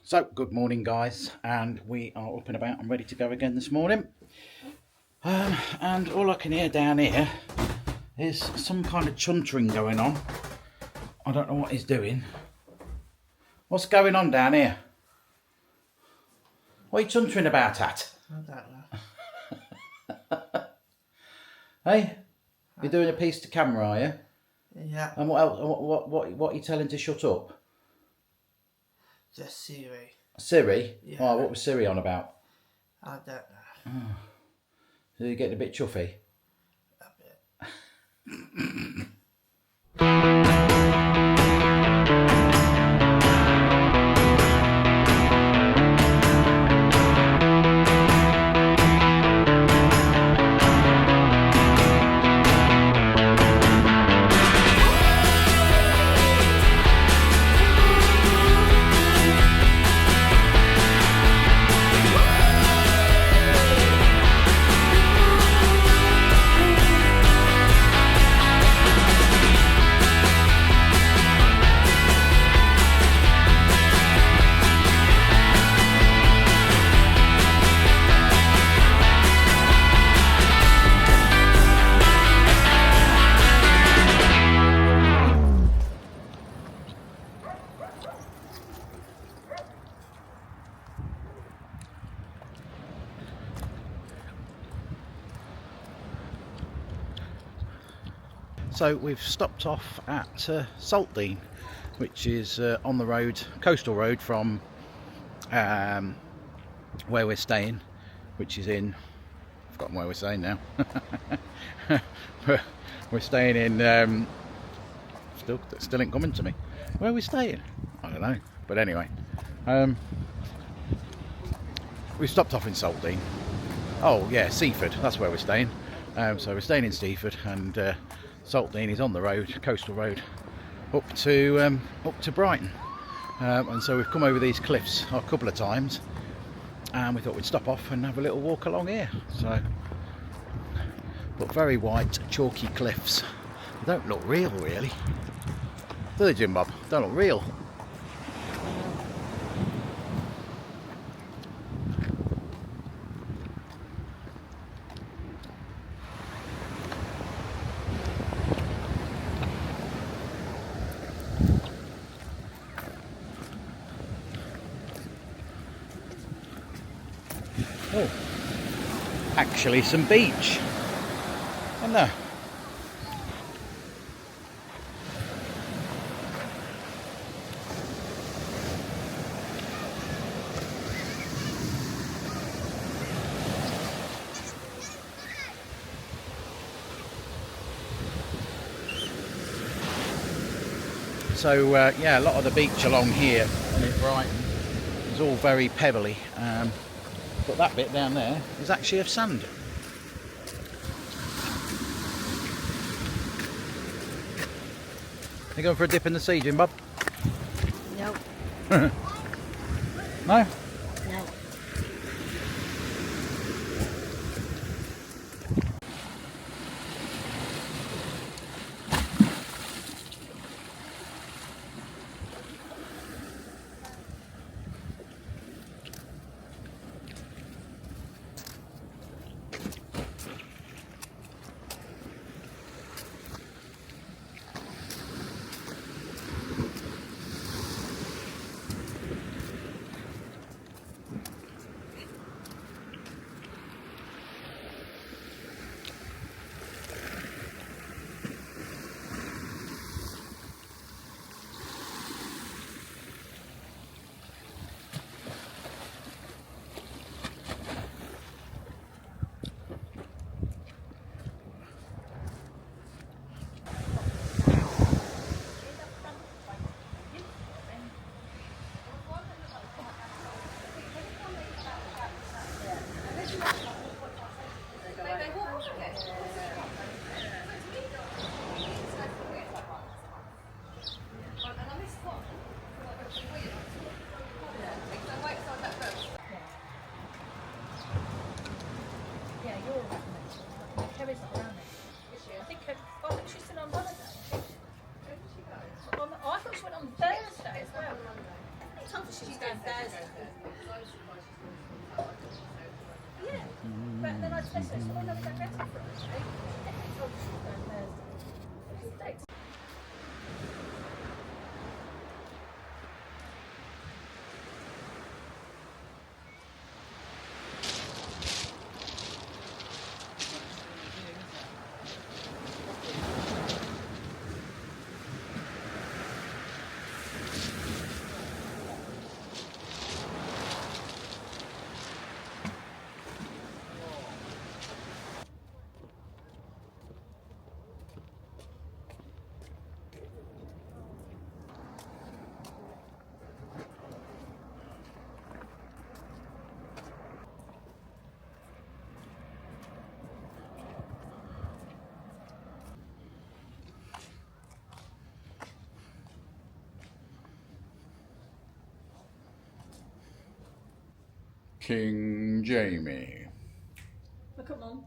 So, good morning guys, and we are up and about and ready to go again this morning. And all I can hear down here is some kind of chuntering going on. I don't know what he's doing. What's going on down here? What are you chuntering about at? I don't know. Hey? You're doing a piece to camera, are you? Yeah. And what else, what are you telling to shut up? Just Siri. Siri? Yeah. Oh, what was Siri on about? I don't know. Oh. So you're getting a bit chuffy? A bit. So we've stopped off at Saltdean, which is on the road, coastal road from where we're staying, which is in, I've forgotten where we're staying now. We're staying in, still ain't coming to me. Where are we staying? I don't know, but anyway. We stopped off in Saltdean. Oh yeah, Seaford, that's where we're staying. So we're staying in Seaford, and Saltdean is on the road, coastal road, up to Brighton, and so we've come over these cliffs a couple of times, and we thought we'd stop off and have a little walk along here. So, but very white, chalky cliffs. They don't look real, really, do they, Jimbob? Don't look real. Oh, actually some beach, isn't there? So yeah, a lot of the beach along here in Brighton is all very pebbly. But that bit down there is actually of sand. You going for a dip in the sea, Jimbob? No. No? No. told her she was going Thursday. Yeah, but then I said to her, "Oh no, we don't go to Thursday." Definitely told her she was going Thursday. King Jamie. Look at Mum.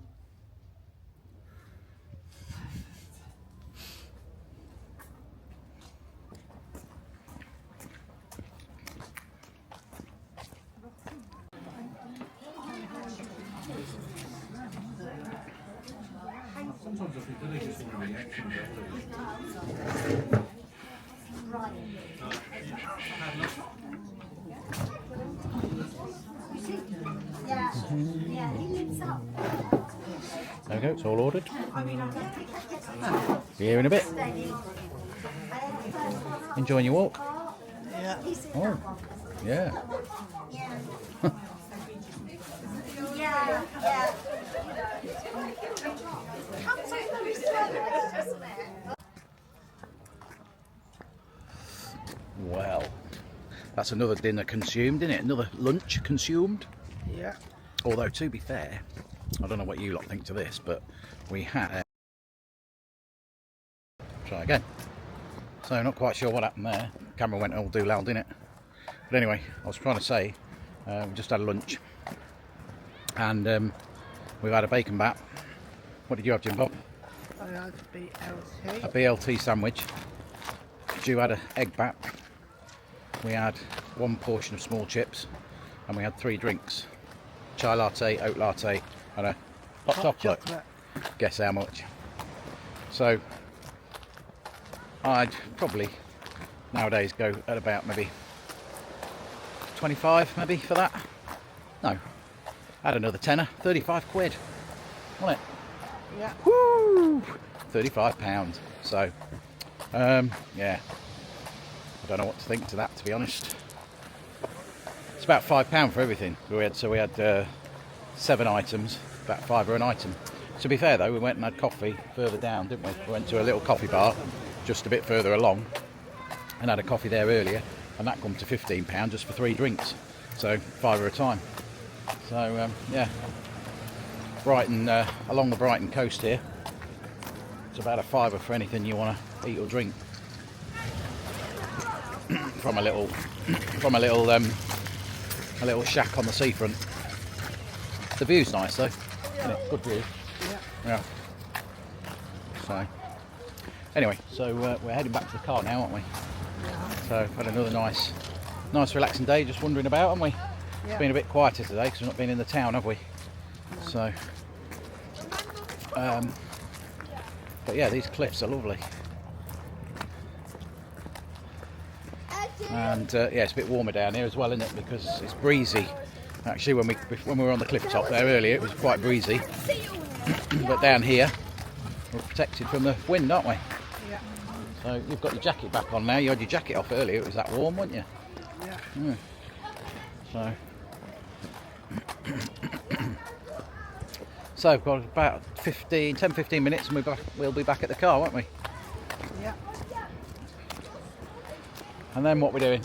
Sometimes I think they just want a reaction. Yeah, he lives up. There we go, it's all ordered. See you in a bit. Enjoying your walk? Yeah. Oh, yeah. Yeah, yeah. Comes over his toilet, doesn't it? Well, that's another dinner consumed, isn't it? Another lunch consumed. Yeah. Although, to be fair, I don't know what you lot think to this, but we had... Try again. So, not quite sure what happened there. Camera went all do loud, didn't it? But anyway, I was trying to say, we just had lunch. And we've had a bacon bat. What did you have, Jimbob? I had BLT. A BLT sandwich. Ju had an egg bat. We had one portion of small chips. And we had 3 drinks. Chai latte, oat latte, and a hot chocolate. Guess how much? So, I'd probably nowadays go at about maybe 25 maybe for that. No, add another tenner, 35 quid, wasn't it? Yeah. Woo! £35. So, yeah, I don't know what to think to that, to be honest. It's about £5 for everything. We had 7 items, about £5 an item. To be fair though, we went and had coffee further down, didn't we? We went to a little coffee bar just a bit further along and had a coffee there earlier, and that come to £15 just for 3 drinks. So £5 a time. So yeah, Brighton, along the Brighton coast here, it's about a £5 for anything you want to eat or drink. from a little shack on the seafront. The view's nice though, isn't it? Good view. Yeah. So anyway, so we're heading back to the car now, aren't we? So had another nice relaxing day, just wandering about, haven't we? It's been a bit quieter today because we've not been in the town, have we? So but yeah, these cliffs are lovely. And yeah, it's a bit warmer down here as well, isn't it? Because it's breezy. Actually, when we were on the cliff top there earlier, it was quite breezy. But down here, we're protected from the wind, aren't we? Yeah. So you've got your jacket back on now. You had your jacket off earlier. It was that warm, wasn't you? Yeah. So, so we've got about 10-15 minutes, and we'll be back at the car, won't we? Yeah. And then what we're doing?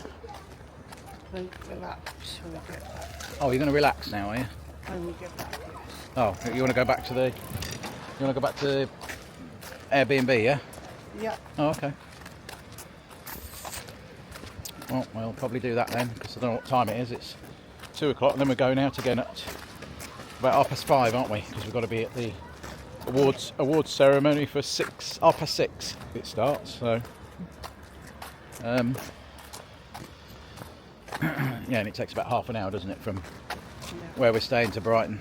Relax when we get back. Oh, you're going to relax now, are you? When we get back, yes. Oh, you want to go back to the Airbnb, yeah? Yeah. Oh, okay. Well, we'll probably do that then, because I don't know what time it is. It's 2 o'clock, and then we're going out again at about 5:30, aren't we? Because we've got to be at the awards ceremony for 6:30 it starts. So, Yeah, and it takes about half an hour, doesn't it, from where we're staying to Brighton.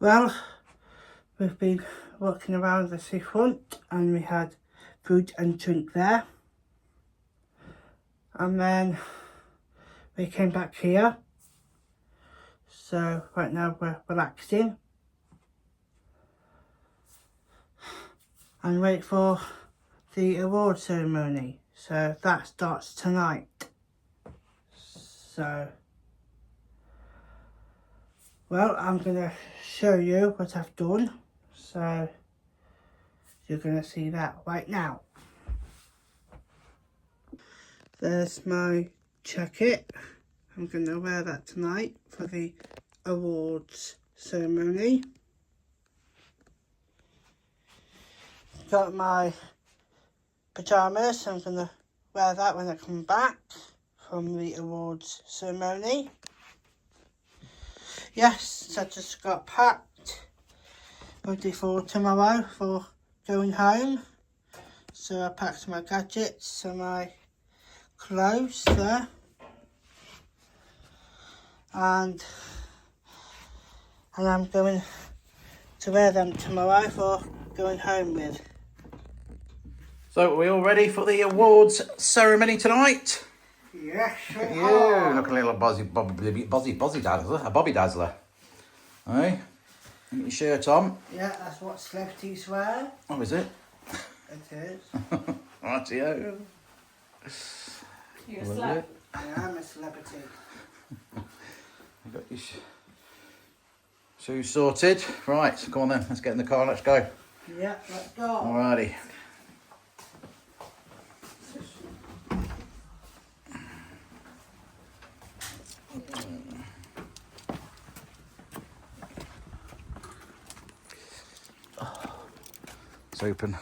Well, we've been walking around the seafront and we had food and drink there. And then we came back here. So right now we're relaxing. And wait for the award ceremony. So that starts tonight. So, well, I'm going to show you what I've done. So, you're going to see that right now. There's my jacket. I'm going to wear that tonight for the awards ceremony. Got my pyjamas. I'm going to wear that when I come back from the awards ceremony. Yes, I just got packed, ready for tomorrow for going home. So I packed my gadgets and my clothes there. And I'm going to wear them tomorrow for going home with. So, are we all ready for the awards ceremony tonight? Yes, we You are. look a little bozzy dazzler, a bobby dazzler. Hey, get your shirt on. Yeah, that's what celebrities wear. Oh, is it? It is. Rightio. You're a slut. I am a celebrity. You got your shoes sorted. Right, so come on then, let's get in the car, let's go. Yeah, let's go. Alrighty. It's open.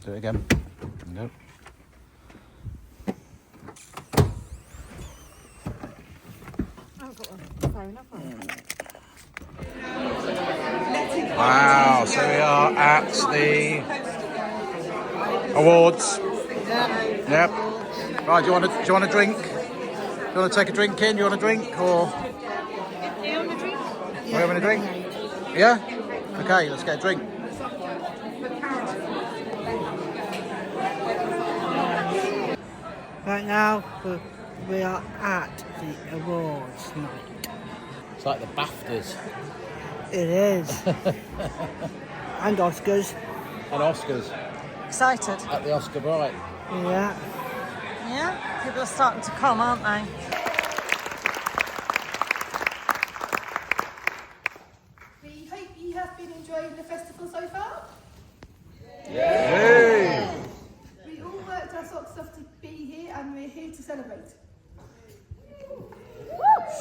Do it again. Nope. Wow, so we are at the awards. Yep. Right, do you want a drink? Do you want to take a drink in? Do you want a drink or? Are you having a drink? Yeah? Okay, let's get a drink. Right now, we are at the awards night. It's like the BAFTAs. It is. And Oscars. And Oscars. Excited. At the Oska Bright. Yeah. Yeah? People are starting to come, aren't they? We hope you have been enjoying the festival so far. Yay! We all worked our socks off to be here and we're here to celebrate.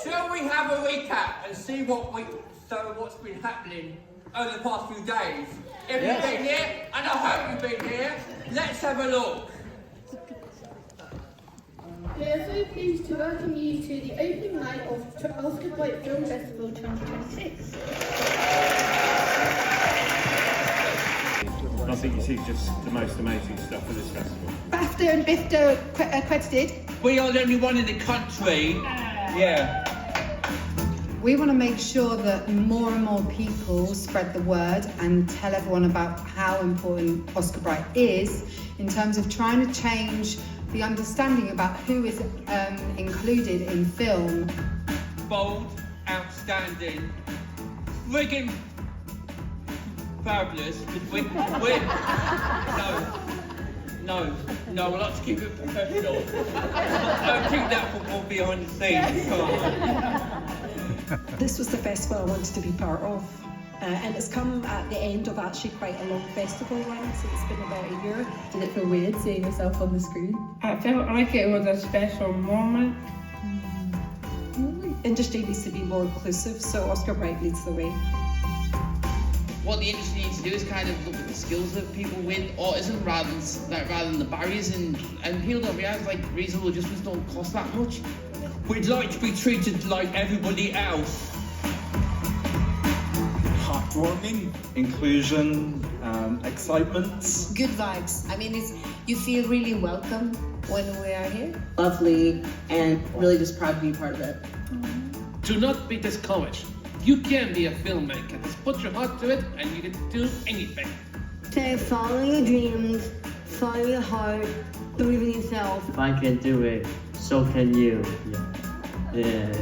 Shall we have a recap and see what's been happening over the past few days? If you've been here, and I hope you've been here, let's have a look. We are so pleased to welcome you to the opening night of Oska Bright Film Festival 2026. I think you see just the most amazing stuff at this festival. BAFTA and BIFTA accredited. We are the only one in the country. Yeah. We want to make sure that more and more people spread the word and tell everyone about how important Oska Bright is in terms of trying to change the understanding about who is included in film. Bold, outstanding, friggin' fabulous. No, we'll have to keep it professional. Don't keep that football behind the scenes. Come on. This was the festival I wanted to be part of, and it's come at the end of actually quite a long festival run, so it's been about a year. Did it feel weird seeing yourself on the screen? I felt like it was a special moment. Industry needs to be more inclusive, so Oska Bright leads the way. what the industry needs to do is kind of look at the skills that people with autism rather than the barriers, and people don't realise like reasonable adjustments don't cost that much. We'd like to be treated like everybody else. Heartwarming, inclusion, excitement. Good vibes. I mean, you feel really welcome when we are here. Lovely, and really just proud to be part of it. Do not be discouraged. You can be a filmmaker. Just put your heart to it and you can do anything. So follow your dreams, follow your heart, believe in yourself. If I can do it, so can you. Yeah.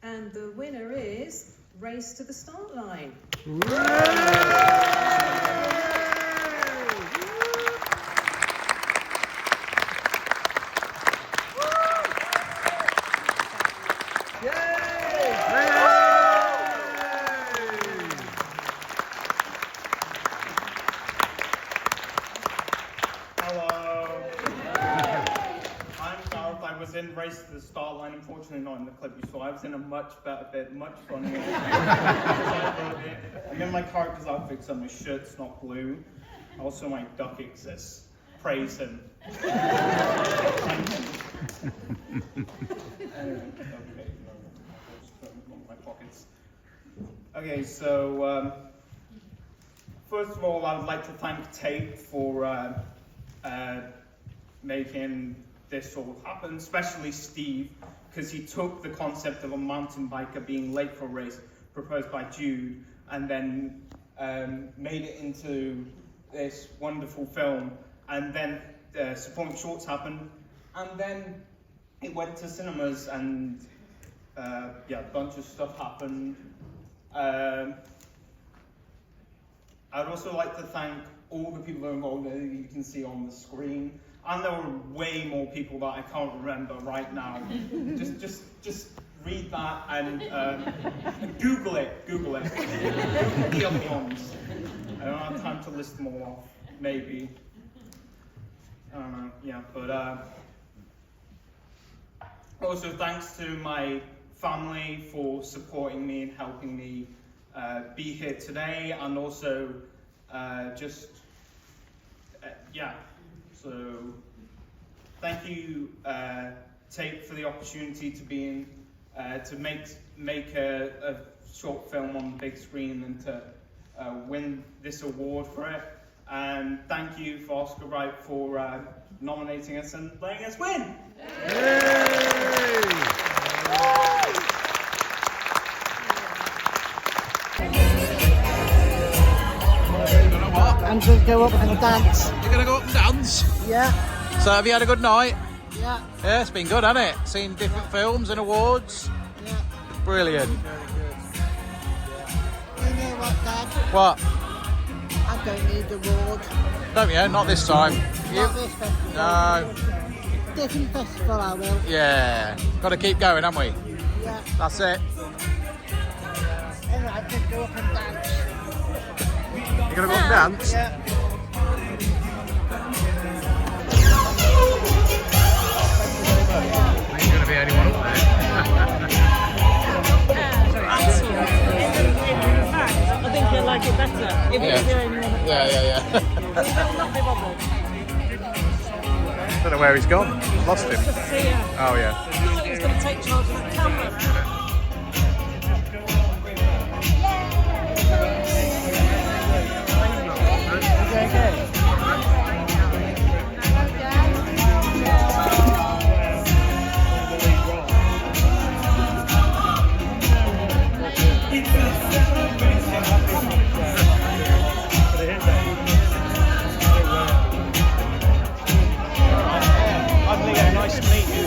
And the winner is Race to the Start Line. In Race to the Start Line, unfortunately not in the clip you saw. I was in a much better bit, much funnier. I'm in my character's outfit, so my shirt's not blue. Also, my duck exists. Praise him. Okay, so first of all, I would like to thank Tate for making this all happen, especially Steve, because he took the concept of a mountain biker being late for a race proposed by Jude and then made it into this wonderful film, and then supporting shorts happened, and then it went to cinemas, and yeah, a bunch of stuff happened. I'd also like to thank all the people that are involved that you can see on the screen. And there were way more people that I can't remember right now. just read that and Google it. Google the other ones. I don't have time to list them all off. Maybe. I don't know. Yeah, but also thanks to my family for supporting me and helping me be here today, and also yeah. So, thank you, Tate, for the opportunity to be in, to make a short film on the big screen and to win this award for it. And thank you for Oska Bright for nominating us and letting us win. I'm going to go up and dance. You're going to go up and dance? Yeah. So have you had a good night? Yeah. Yeah, it's been good, hasn't it? Seen different films and awards? Yeah. Brilliant. Very good. Yeah. You know what, Dad? What? I don't need the award. Don't you? Not this time. Not this festival. No. Different festival, I will. Yeah. Got to keep going, haven't we? Yeah. That's it. Anyway, I'm going to go up and dance. You're going to go up and dance? Yeah. Ain't going to be anyone up there. In fact, I think he'll like it better if Yeah. we do anyone up there. Yeah. He will not be bothered. Don't know where he's gone. Lost him. Just see ya. Oh, yeah. He's going to take charge of the camera. Nice to meet you.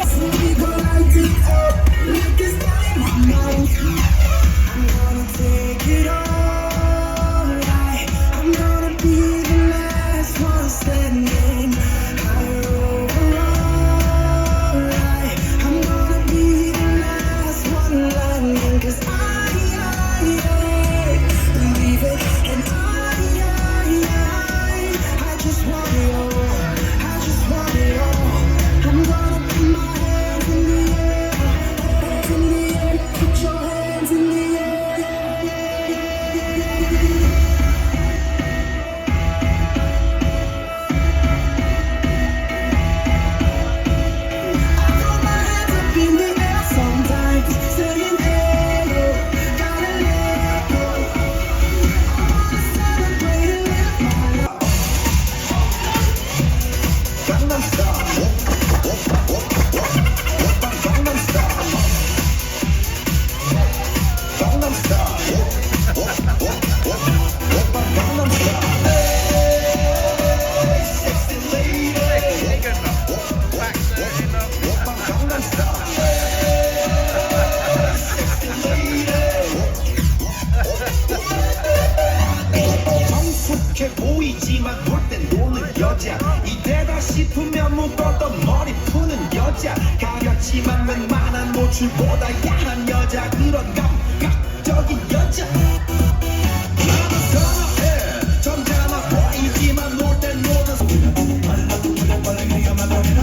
익숙해 보이지만 볼 땐 노는 여자 이때다 싶으면 묶었던 머리 푸는 여자 가볍지만 웬만한 노출보다 야한 여자 그런 감각적인 여자 나는 선호해 점잖아 보이지만 놀 땐 노는 말라도 그래 빨리가 말라리라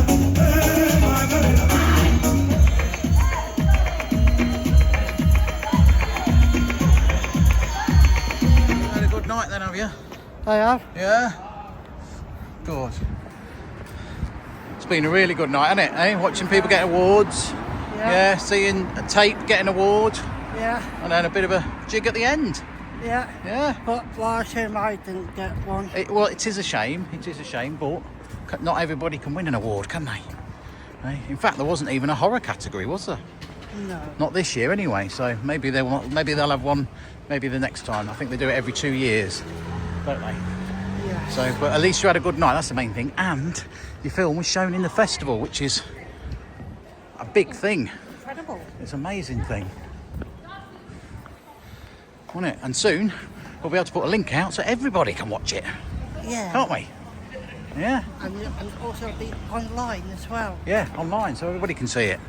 Had a good night then, have you? I have. Yeah? Good. It's been a really good night, hasn't it, eh? Watching people get awards. Yeah, seeing a tape get an award. Yeah. And then a bit of a jig at the end. Yeah. Yeah. But why shame I didn't get one? Well, it is a shame. It is a shame, but not everybody can win an award, can they? Eh? In fact, there wasn't even a horror category, was there? No. Not this year, anyway. So maybe they'll have one. Maybe the next time. I think they do it every 2 years, don't they? Yeah. So, but at least you had a good night. That's the main thing. And your film was shown in the festival, which is a big thing. Incredible. It's an amazing thing, isn't it? And soon we'll be able to put a link out so everybody can watch it. Yeah. Can't we? Yeah. And also be online as well. Yeah, online, so everybody can see it.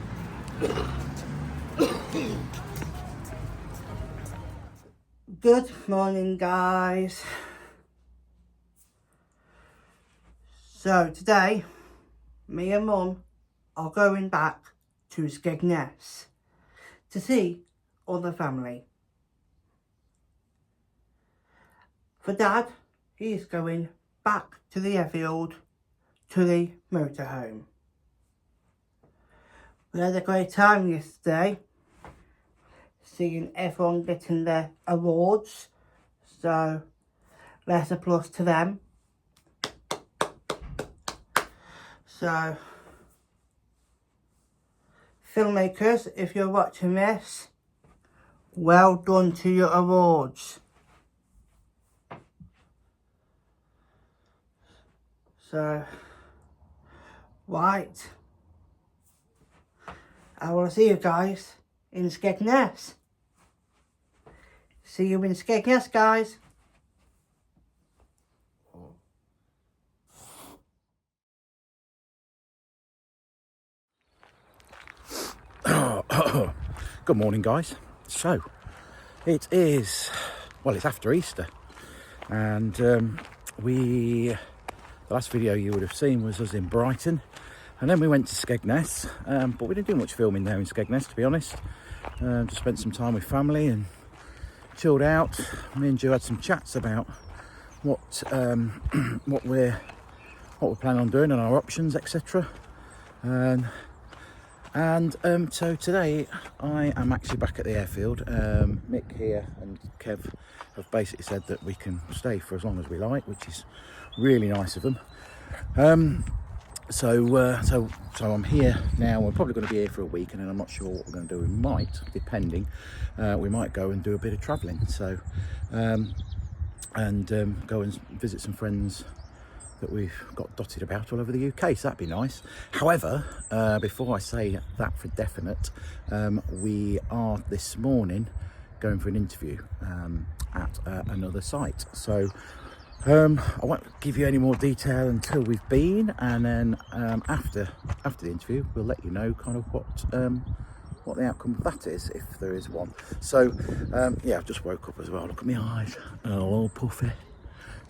Good morning, guys. So today, me and Mum are going back to Skegness to see all the family. For Dad, he's going back to the airfield, to the motorhome. We had a great time yesterday, seeing everyone getting their awards, so let's applause to them. So, filmmakers, if you're watching this, well done to your awards. So, right, I will see you guys in Skegness. See you in Skegness, guys. Good morning, guys. So it is, well, it's after Easter, and the last video you would have seen was us in Brighton, and then we went to Skegness, but we didn't do much filming there in Skegness, to be honest. Just spent some time with family and chilled out. Me and Ju had some chats about what we're planning on doing and our options, etc. And so today I am actually back at the airfield. Mick here and Kev have basically said that we can stay for as long as we like, which is really nice of them. So I'm here now. We're probably going to be here for a week, and then I'm not sure what we're going to do. We might, depending, we might go and do a bit of travelling. So go and visit some friends that we've got dotted about all over the UK, so that'd be nice. However, before I say that for definite, we are this morning going for an interview at another site. So I won't give you any more detail until we've been, and then after the interview we'll let you know kind of what the outcome of that is, if there is one. So yeah, I've just woke up as well. Look at my eyes, all puffy.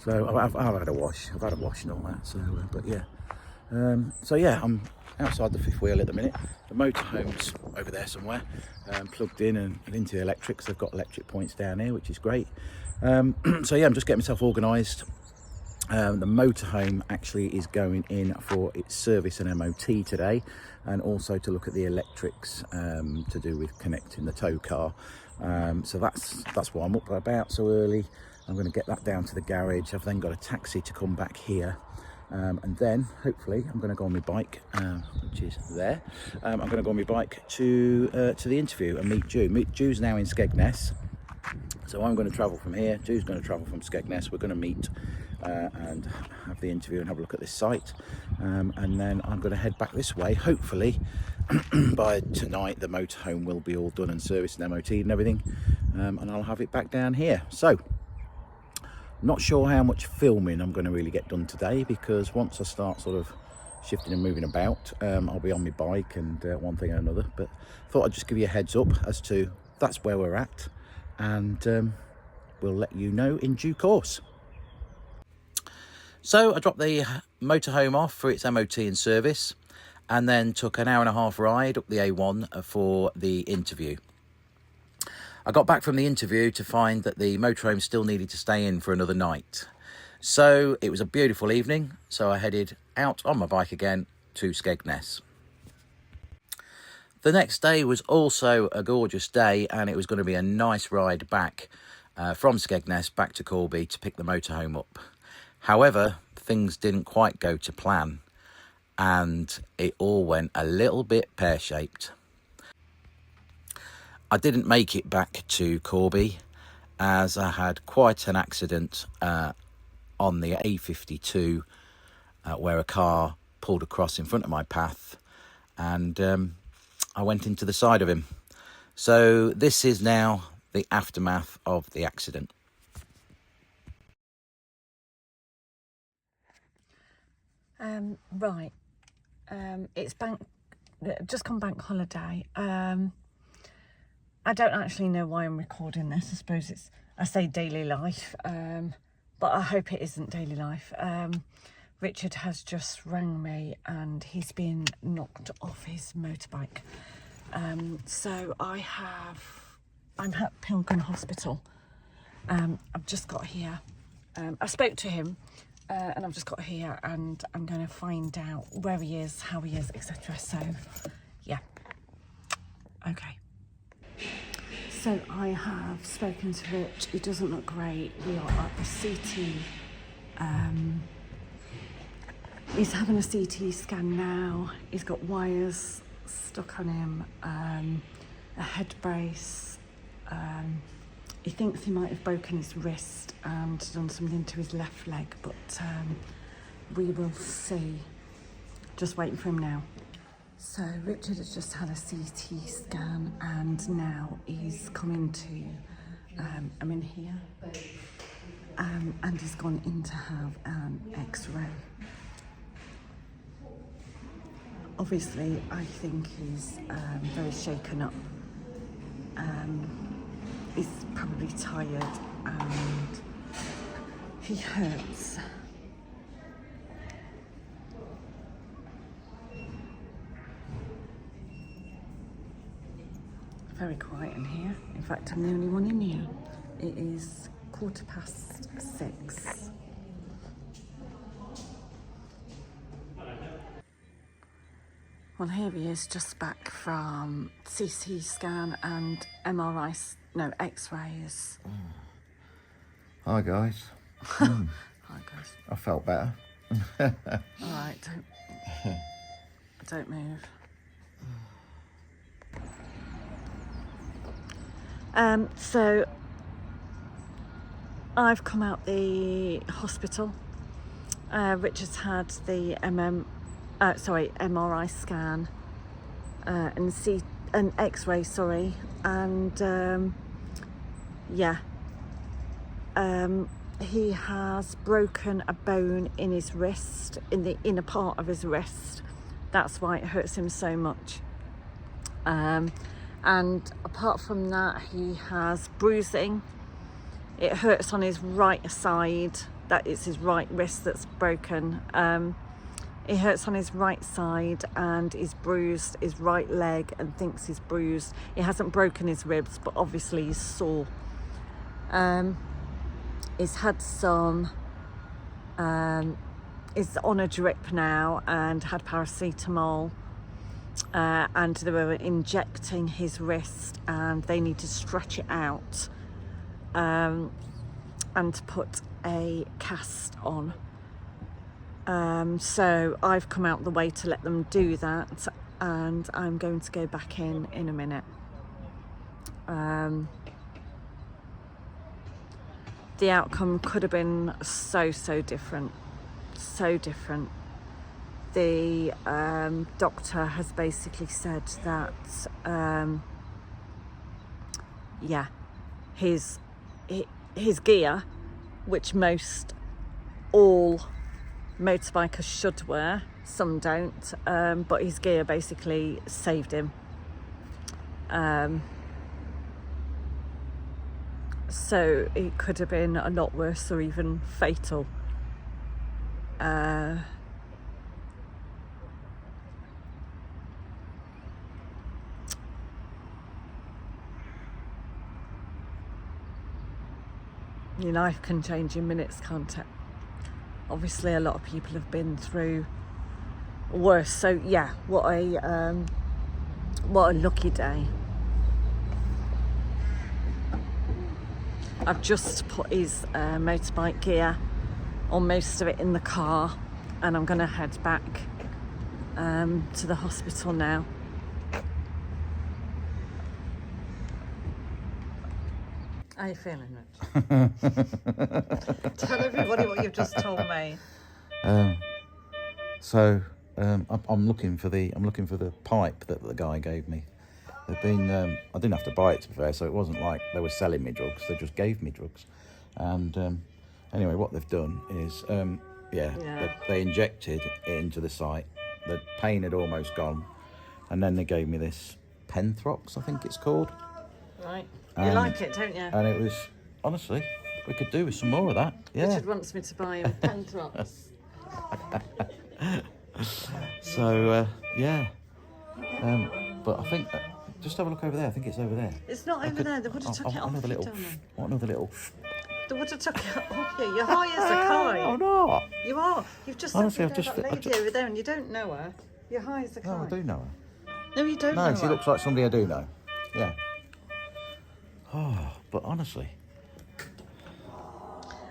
So I've had a wash. I've had a wash and all that. So, but yeah. So yeah, I'm outside the fifth wheel at the minute. The motorhome's over there somewhere, plugged in and into the electrics. They've got electric points down here, which is great. So yeah, I'm just getting myself organised. The motorhome actually is going in for its service and MOT today, and also to look at the electrics to do with connecting the tow car. So that's why I'm up about so early. I'm going to get that down to the garage. I've then got a taxi to come back here, and then hopefully I'm going to go on my bike, which is there. I'm going to go on my bike to the interview and meet Ju. Ju's now in Skegness, so I'm going to travel from here. Ju's going to travel from Skegness. We're going to meet and have the interview and have a look at this site, and then I'm going to head back this way. Hopefully by tonight the motorhome will be all done and serviced and MOT'd and everything, and I'll have it back down here. So Not sure how much filming I'm going to really get done today, because once I start sort of shifting and moving about, I'll be on my bike and one thing and another. But thought I'd just give you a heads up as to that's where we're at, and we'll let you know in due course. So I dropped the motorhome off for its MOT and service, and then took an 1.5-hour ride up the A1 for the interview. I got back from the interview to find that the motorhome still needed to stay in for another night. So it was a beautiful evening, so I headed out on my bike again to Skegness. The next day was also a gorgeous day, and it was going to be a nice ride back from Skegness back to Corby to pick the motorhome up. However, things didn't quite go to plan, and it all went a little bit pear-shaped. I didn't make it back to Corby as I had quite an accident on the A52 where a car pulled across in front of my path, and I went into the side of him. So this is now the aftermath of the accident. Right, it's just gone bank holiday. I don't actually know why I'm recording this. I suppose I say daily life, but I hope it isn't daily life. Richard has just rang me and he's been knocked off his motorbike. So I'm at Pilgrim Hospital. I've just got here. I spoke to him and I've just got here, and I'm going to find out where he is, how he is, etc. So, yeah. Okay. So I have spoken to Rich. He doesn't look great. We are at the CT. He's having a CT scan now. He's got wires stuck on him, a head brace. He thinks he might have broken his wrist and done something to his left leg, but we will see. Just waiting for him now. So Richard has just had a CT scan, and now he's coming to, I'm in here, and he's gone in to have an X-ray. Obviously, I think he's very shaken up. He's probably tired and he hurts. Very quiet in here. In fact, I'm the only one in here. It is 6:15. Well, here he is, just back from CT scan and X-rays. Hi guys. Hi guys. I felt better. All right, don't move. So I've come out the hospital. Richard's had the MRI scan and an X-ray, sorry, and he has broken a bone in his wrist, in the inner part of his wrist. That's why it hurts him so much. And apart from that, he has bruising. It hurts on his right side. That is his right wrist that's broken. It hurts on his right side, and he's bruised his right leg and thinks he's bruised. He hasn't broken his ribs, but obviously he's sore. He's had some, he's on a drip now and had paracetamol. And they were injecting his wrist, and they need to stretch it out and put a cast on. So I've come out the way to let them do that, and I'm going to go back in a minute. The outcome could have been so different. The doctor has basically said that his gear, which all motorbikers should wear. Some don't, but his gear basically saved him. So it could have been a lot worse or even fatal. Your life can change in minutes, can't it? Obviously a lot of people have been through worse, so yeah, what a lucky day. I've just put his motorbike gear, or most of it, in the car, and I'm going to head back to the hospital now. How are you feeling, Rich? Tell everybody what you've just told me. I'm looking for the pipe that the guy gave me. They've been I didn't have to buy it, to be fair, so it wasn't like they were selling me drugs. They just gave me drugs. And anyway, what they've done is they injected it into the site. The pain had almost gone, and then they gave me this Penthrox, I think it's called. Right. You like it, don't you? And it was, honestly, we could do with some more of that. Yeah. Richard wants me to buy him Penthrox. So, but I think, just have a look over there. I think it's over there. It's not over there. They would have took it off. Another little. They would have took it off you. You're high as a kite. Oh, no. You are. You've just honestly, I've just that lady over there, and you don't know her. You're high as a kite. No, I do know her. No, you don't know her. No, she looks like somebody I do know. Yeah. Oh, but honestly.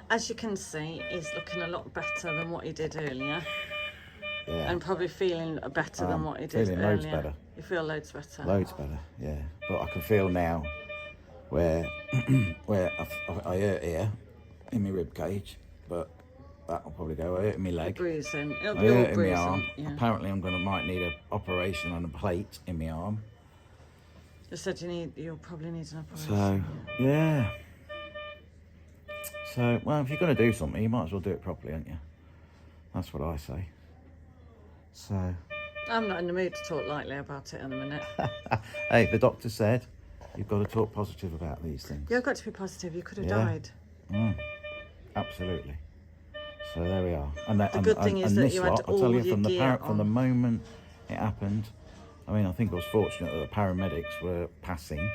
As you can see, he's looking a lot better than what he did earlier. Yeah. And probably feeling better than what he did feeling earlier. Loads better. You feel loads better? Loads better, yeah. But I can feel now where I hurt here in my rib cage, but that'll probably go. I hurt in my leg. Bruising. I hurt in my arm. Yeah. Apparently I'm might need an operation on a plate in my arm. They said you'll probably need an operation. So, yeah. So, well, if you're going to do something, you might as well do it properly, aren't you? That's what I say. So... I'm not in the mood to talk lightly about it in a minute. Hey, the doctor said you've got to talk positive about these things. You've got to be positive. You could have died. Absolutely. So there we are. And the good thing is that you had all your gear on. From the moment it happened, I mean, I think I was fortunate that the paramedics were passing,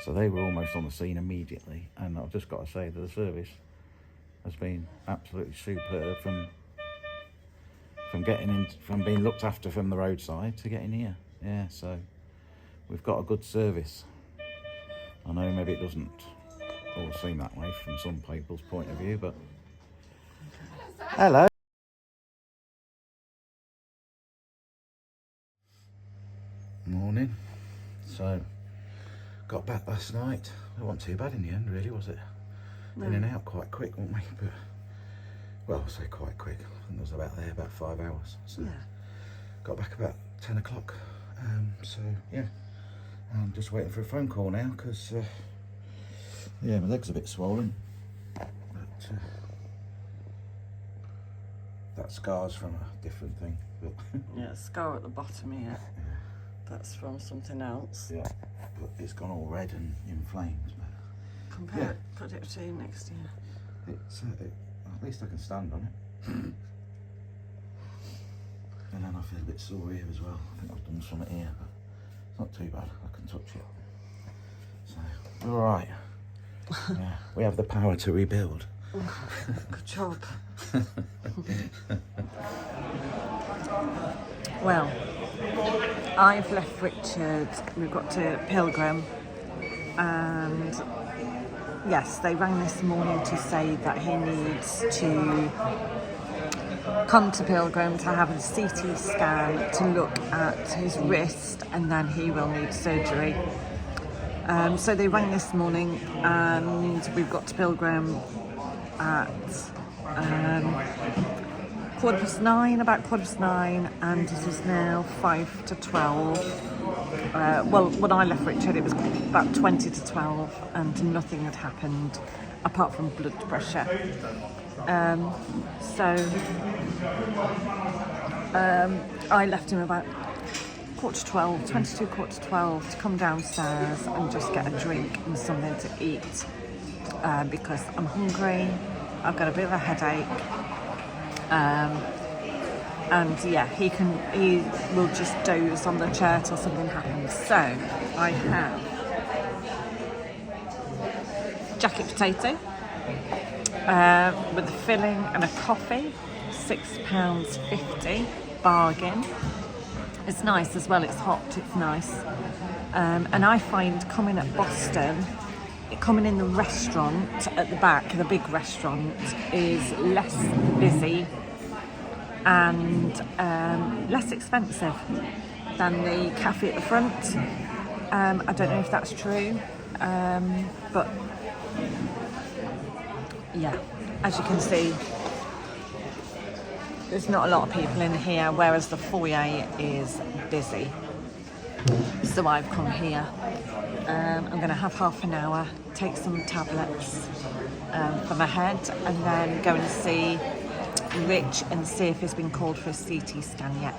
so they were almost on the scene immediately. And I've just got to say that the service has been absolutely superb from being looked after from the roadside to getting here. Yeah, so we've got a good service. I know maybe it doesn't all seem that way from some people's point of view, but hello. Morning. So, got back last night. It wasn't too bad in the end, really, was it? No. In and out quite quick, weren't we? But, well, I'll say quite quick. I think I was about 5 hours. So, yeah. Got back about 10 o'clock. So, yeah. I'm just waiting for a phone call now because, yeah, my leg's a bit swollen. But, that scar's from a different thing. But yeah, a scar at the bottom here. Yeah. That's from something else. Yeah, but it's gone all red and inflamed. Compare it, put it to next to you. It's, at least I can stand on it. And then I feel a bit sore here as well. I think I've done something here, but it's not too bad. I can touch it. So, all right. Yeah, we have the power to rebuild. Good job. Well, I've left Richard. We've got to Pilgrim, and yes, they rang this morning to say that he needs to come to Pilgrim to have a CT scan to look at his wrist, and then he will need surgery. So they rang this morning, and we've got to Pilgrim at 9:15, about 9:15, and it is now 5 to 12. Well, when I left Richard, it was about 20 to 12, and nothing had happened apart from blood pressure. I left him about 11:45, 22, 11:45 to come downstairs and just get a drink and something to eat because I'm hungry. I've got a bit of a headache. And yeah, he will just doze on the chair till something happens. So I have jacket potato with a filling and a coffee, £6.50, bargain. It's nice as well, it's hot, it's nice. And I find coming at Boston, coming in the restaurant at the back, the big restaurant, is less busy and less expensive than the cafe at the front. I don't know if that's true, but yeah, as you can see, there's not a lot of people in here, whereas the foyer is busy. So I've come here. I'm going to have half an hour, take some tablets for my head, and then go and see Rich and see if he's been called for a CT scan yet.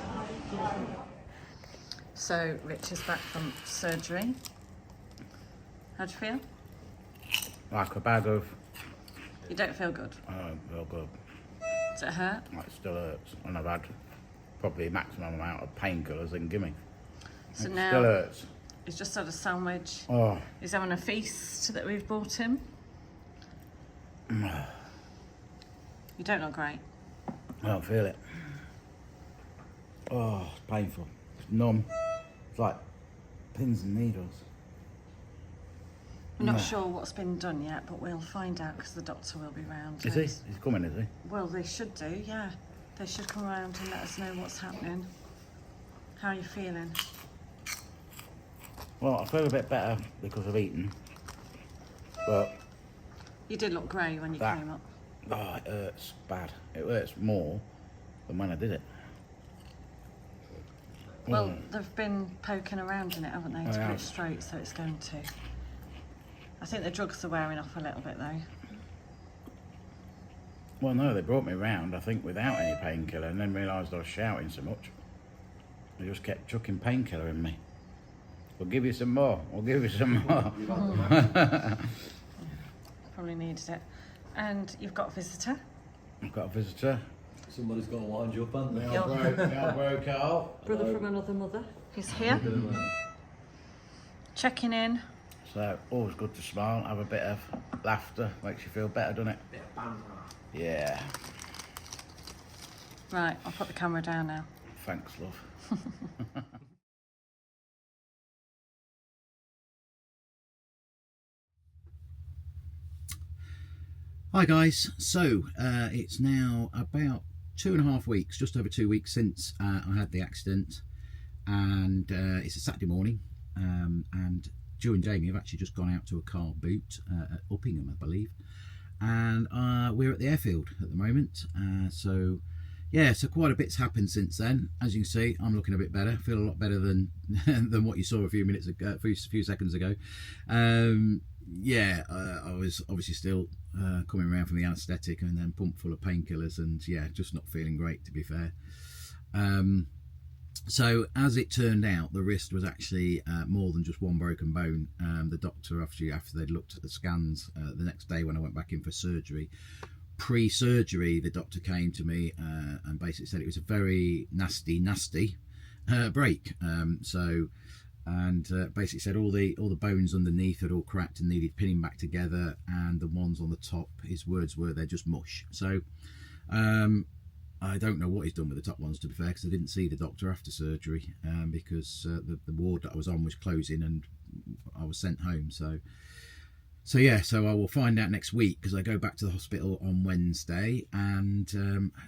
So Rich is back from surgery. How do you feel? Like a bag of... You don't feel good? I don't feel good. Does it hurt? It still hurts, and I've had probably maximum amount of painkillers they can give me. So it now still hurts. He's just had a sandwich. Oh. He's having a feast that we've bought him. You don't look great. I don't feel it. Oh, it's painful. It's numb. It's like pins and needles. I'm not sure what's been done yet, but we'll find out because the doctor will be round. Is he? He's coming, is he? Well, they should do, yeah. They should come around and let us know what's happening. How are you feeling? Well, I feel a bit better because of eating, but... You did look grey when you came up. Oh, it hurts bad. It hurts more than when I did it. Well, they've been poking around in it, haven't they, to put it straight, so it's going to. I think the drugs are wearing off a little bit, though. Well, no, they brought me round, I think, without any painkiller, and then realised I was shouting so much. They just kept chucking painkiller in me. We'll give you some more. We'll give you some more. Probably needed it. And you've got a visitor. I've got a visitor. Somebody's got to wind you up, haven't they? My old bro Carl. Brother from another mother. He's here. Checking in. So, always good to smile, have a bit of laughter. Makes you feel better, doesn't it? Bit of banter. Yeah. Right, I'll put the camera down now. Thanks, love. Hi guys, so it's now about 2.5 weeks, just over 2 weeks since I had the accident, and it's a Saturday morning, and Ju and Jamie have actually just gone out to a car boot at Uppingham, I believe, and we're at the airfield at the moment. So yeah, so quite a bit's happened since then. As you can see, I'm looking a bit better, feel a lot better than than what you saw a few minutes ago, a few seconds ago. Yeah, I was obviously still coming around from the anaesthetic and then pumped full of painkillers, and yeah, just not feeling great, to be fair. So as it turned out, the wrist was actually more than just one broken bone. The doctor, after they'd looked at the scans the next day when I went back in for surgery, pre-surgery, the doctor came to me and basically said it was a very nasty break. Basically said all the bones underneath had all cracked and needed pinning back together, and the ones on the top, his words were, they're just mush. So I don't know what he's done with the top ones, to be fair, because I didn't see the doctor after surgery because the ward that I was on was closing and I was sent home. So yeah, so I will find out next week, because I go back to the hospital on Wednesday, and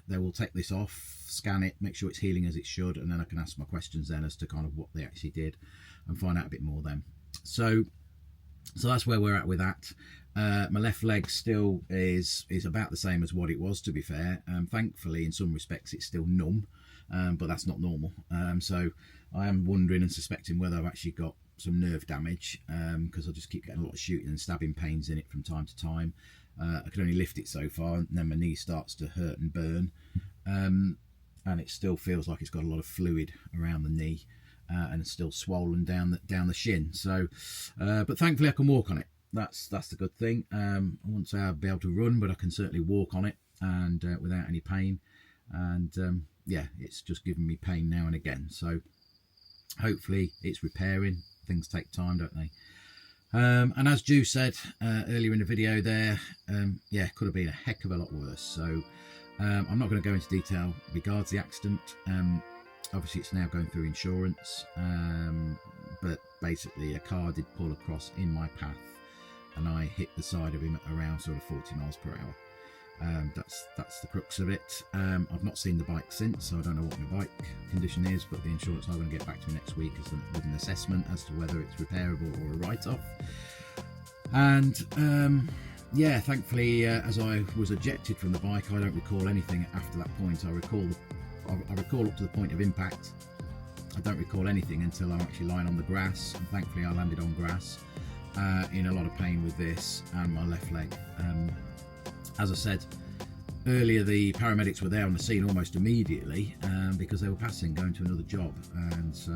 they will take this off, scan it, make sure it's healing as it should, and then I can ask my questions then as to kind of what they actually did and find out a bit more then. So So that's where we're at with that. My left leg still is about the same as what it was, to be fair. Thankfully, in some respects, it's still numb, but that's not normal. So I am wondering and suspecting whether I've actually got some nerve damage, because I just keep getting a lot of shooting and stabbing pains in it from time to time. I can only lift it so far, and then my knee starts to hurt and burn, and it still feels like it's got a lot of fluid around the knee, and it's still swollen down the shin. So, but thankfully I can walk on it. That's the good thing. I won't say I'll be able to run, but I can certainly walk on it, and without any pain. And yeah, it's just giving me pain now and again. So hopefully it's repairing. Things take time, don't they? And as Ju said earlier in the video there, yeah, could have been a heck of a lot worse. So I'm not going to go into detail regards the accident. Obviously it's now going through insurance, but basically a car did pull across in my path, and I hit the side of him at around sort of 40 miles per hour. That's the crux of it. I've not seen the bike since, so I don't know what my bike condition is, but the insurance are going to get back to me next week with an assessment as to whether it's repairable or a write-off. And yeah, thankfully, as I was ejected from the bike, I don't recall anything after that point. I recall up to the point of impact. I don't recall anything until I'm actually lying on the grass, and thankfully I landed on grass, in a lot of pain with this and my left leg. As I said earlier, the paramedics were there on the scene almost immediately, because they were passing, going to another job, and so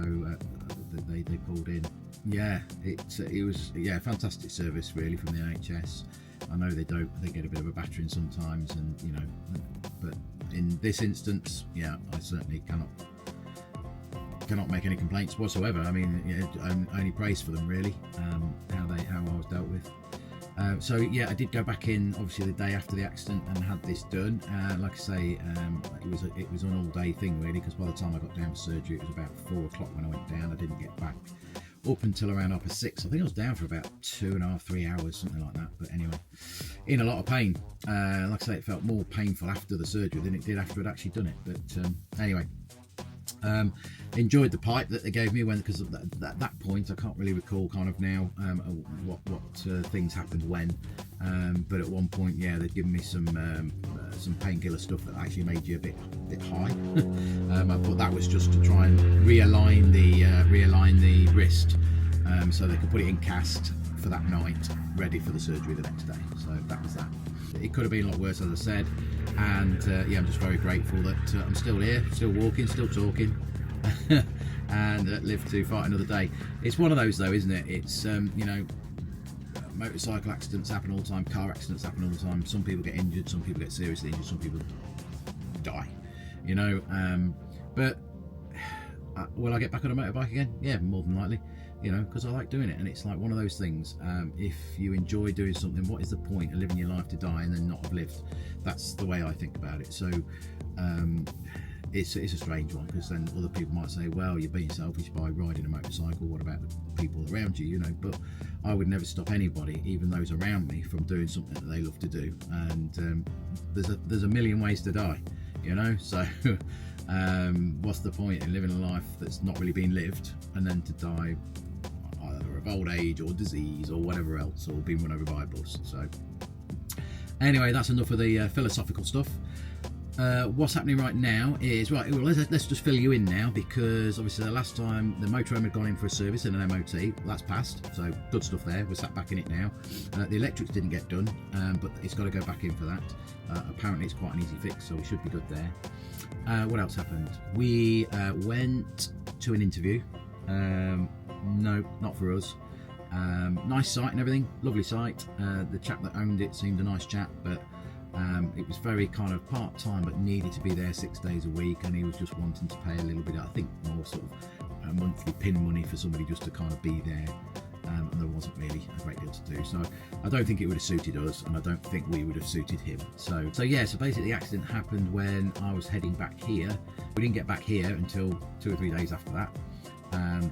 they pulled in. Yeah, it was fantastic service really from the NHS. I know they get a bit of a battering sometimes, and you know, but in this instance, yeah, I certainly cannot make any complaints whatsoever. I mean, yeah, only praise for them really, how I was dealt with. So yeah, I did go back in obviously the day after the accident and had this done. Like I say, it was an all-day thing really, because by the time I got down for surgery it was about 4 o'clock when I went down. I didn't get back up until around 6:30. I think I was down for about 2.5–3 hours, something like that. But anyway, in a lot of pain. Like I say, it felt more painful after the surgery than it did after I'd actually done it. But anyway, enjoyed the pipe that they gave me, because at that point I can't really recall kind of now what things happened when, but at one point, yeah, they'd given me some painkiller stuff that actually made you a bit high. But that was just to try and realign the wrist, so they could put it in cast for that night, ready for the surgery the next day. So that was that. It could have been a lot worse, as I said, and yeah, I'm just very grateful that I'm still here, still walking, still talking, and live to fight another day. It's one of those though, isn't it? It's you know, motorcycle accidents happen all the time, car accidents happen all the time. Some people get injured, some people get seriously injured, some people die, you know. But will I get back on a motorbike again? Yeah, more than likely, you know, because I like doing it. And it's like one of those things, if you enjoy doing something, what is the point of living your life to die and then not have lived? That's the way I think about it. So it's a strange one, because then other people might say, well, you're being selfish by riding a motorcycle, what about the people around you, you know? But I would never stop anybody, even those around me, from doing something that they love to do. And there's a million ways to die, you know. So what's the point in living a life that's not really being lived, and then to die either of old age or disease or whatever else, or being run over by a bus? So anyway, that's enough of the philosophical stuff. What's happening right now is, right, well, let's just fill you in now, because obviously the last time the motorhome had gone in for a service and an MOT, that's passed, so good stuff there. We're sat back in it now. The electrics didn't get done, but it's got to go back in for that. Apparently it's quite an easy fix, so we should be good there. What else happened? We went to an interview. No, not for us. Nice site and everything, lovely site. The chap that owned it seemed a nice chap, but it was very kind of part-time, but needed to be there 6 days a week, and he was just wanting to pay a little bit, I think more sort of monthly pin money for somebody just to kind of be there, and there wasn't really a great deal to do. So I don't think it would have suited us, and I don't think we would have suited him. So yeah, so basically the accident happened when I was heading back here. We didn't get back here until 2 or 3 days after that.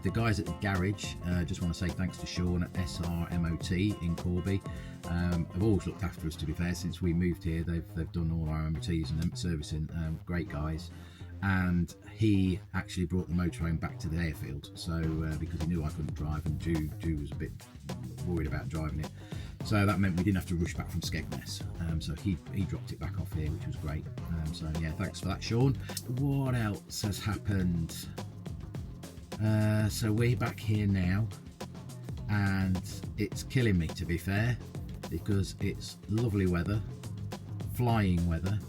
The guys at the garage, just want to say thanks to Sean at SR MOT in Corby. Have always looked after us, to be fair, since we moved here. They've done all our MOTs and servicing. Great guys. and he actually brought the motorhome back to the airfield. So because he knew I couldn't drive, and Ju was a bit worried about driving it, so that meant we didn't have to rush back from Skegness. So he dropped it back off here, which was great. So yeah, thanks for that, Sean. What else has happened? So we're back here now, and it's killing me, to be fair, because it's lovely weather, flying weather,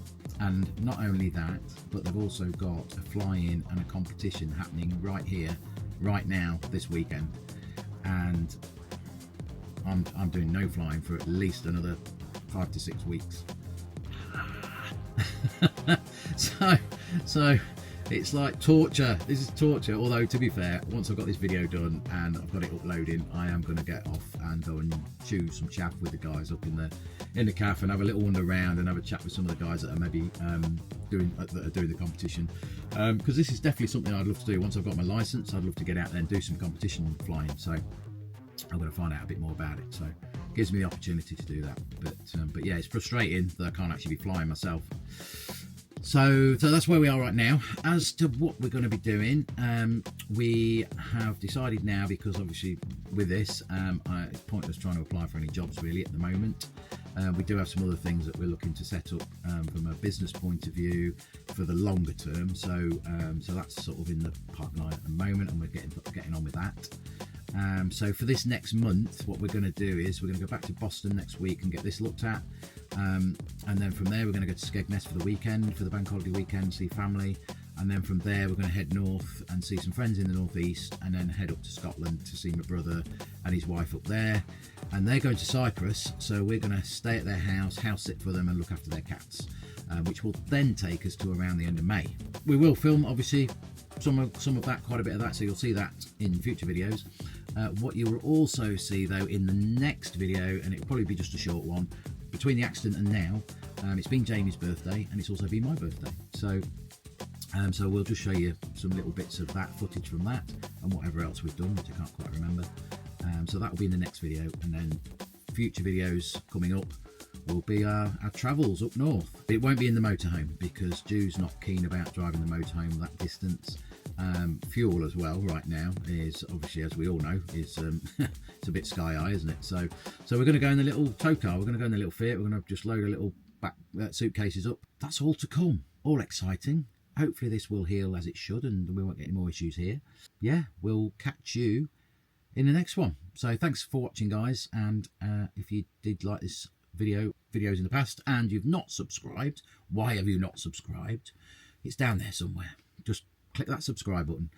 and not only that, but they've also got a fly-in and a competition happening right here, right now, this weekend, and I'm doing no flying for at least another 5 to 6 weeks. so it's like torture. This is torture. Although, to be fair, once I've got this video done and I've got it uploading, I am going to get off and go and chew some chaff with the guys up in the cafe and have a little wander around and have a chat with some of the guys that are maybe doing the competition. Because this is definitely something I'd love to do. Once I've got my license, I'd love to get out there and do some competition flying. So I'm going to find out a bit more about it. So it gives me the opportunity to do that. But yeah, it's frustrating that I can't actually be flying myself. So that's where we are right now. As to what we're going to be doing, we have decided now, because obviously with this, it's pointless trying to apply for any jobs really at the moment. We do have some other things that we're looking to set up from a business point of view for the longer term. So that's sort of in the pipeline at the moment, and we're getting on with that. So for this next month, what we're going to do is we're going to go back to Boston next week and get this looked at, and then from there we're going to go to Skegness for the weekend, for the bank holiday weekend, see family, and then from there we're going to head north and see some friends in the northeast, and then head up to Scotland to see my brother and his wife up there, and they're going to Cyprus, so we're going to stay at their house sit for them and look after their cats, which will then take us to around the end of May. We will film obviously some of that, quite a bit of that, so you'll see that in future videos. What you will also see though in the next video, and it'll probably be just a short one, between the accident and now, it's been Jamie's birthday and it's also been my birthday, so we'll just show you some little bits of that footage from that and whatever else we've done, which I can't quite remember. So that will be in the next video, and then future videos coming up will be our travels up north. It won't be in the motorhome because Ju's not keen about driving the motorhome that distance. Fuel as well right now is obviously, as we all know, is it's a bit sky high, isn't it? So we're going to go in the little tow car, we're going to go in the little Fiat, we're going to just load a little back suitcases up. That's all to come, all exciting. Hopefully this will heal as it should and we won't get any more issues here. Yeah, we'll catch you in the next one. So thanks for watching, guys, and if you did like this videos in the past and you've not subscribed, why have you not subscribed? It's down there somewhere. Just click that subscribe button.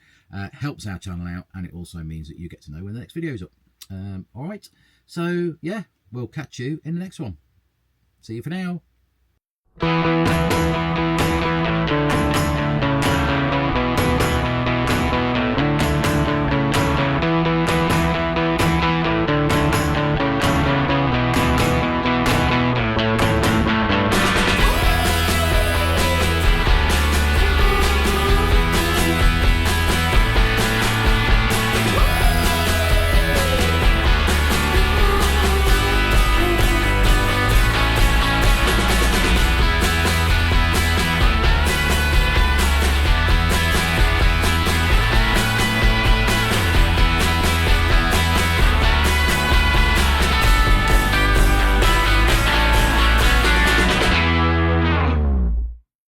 Helps our channel out, and it also means that you get to know when the next video's up. All right, so yeah, we'll catch you in the next one. See you for now.